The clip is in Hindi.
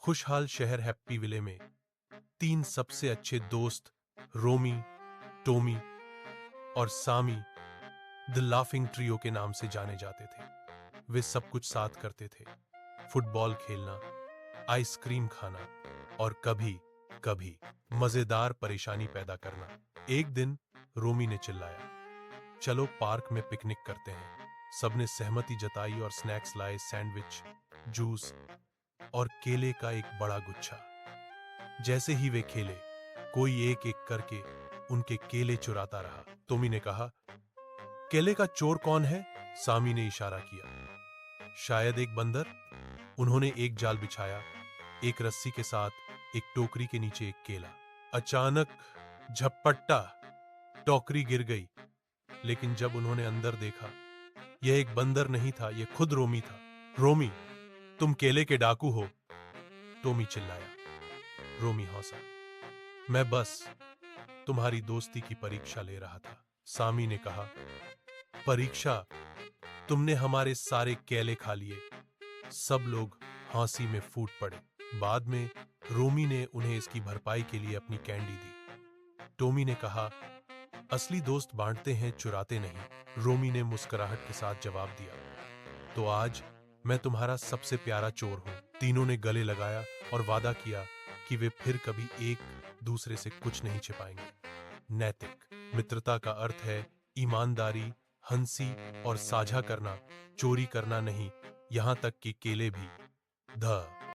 खुशहाल शहर हैप्पी विले में 3 सबसे अच्छे दोस्त रोमी, टोमी और सामी द लाफिंग ट्रियो के नाम से जाने जाते थे। वे सब कुछ साथ करते थे, फुटबॉल खेलना, आइसक्रीम खाना और कभी कभी मजेदार परेशानी पैदा करना। एक दिन रोमी ने चिल्लाया, चलो पार्क में पिकनिक करते हैं। सबने सहमति जताई और स्नैक्स लाए, सैंडविच, जूस और केले का एक बड़ा गुच्छा। जैसे ही वे खेले, कोई एक एक करके उनके केले चुराता रहा। टोमी ने कहा, केले का चोर कौन है? सामी ने इशारा किया। शायद एक बंदर। उन्होंने एक जाल बिछाया, एक रस्सी के साथ एक टोकरी के नीचे एक केला। अचानक झपट्टा, टोकरी गिर गई। लेकिन जब उन्होंने अंदर देखा, यह एक बंदर नहीं था, यह खुद रोमी था। रोमी, तुम केले के डाकू हो, टोमी चिल्लाया। रोमी हंसा, मैं बस तुम्हारी दोस्ती की परीक्षा ले रहा था। सामी ने कहा, परीक्षा? तुमने हमारे सारे केले खा लिए। सब लोग हंसी में फूट पड़े। बाद में रोमी ने उन्हें इसकी भरपाई के लिए अपनी कैंडी दी। टोमी ने कहा, असली दोस्त बांटते हैं, चुराते नहीं। रोमी ने मुस्कुराहट के साथ जवाब दिया, तो आज मैं तुम्हारा सबसे प्यारा चोर हूं। तीनों ने गले लगाया और वादा किया कि वे फिर कभी एक दूसरे से कुछ नहीं छिपाएंगे। नैतिक मित्रता का अर्थ है ईमानदारी, हंसी और साझा करना, चोरी करना नहीं, यहां तक कि केले भी। ध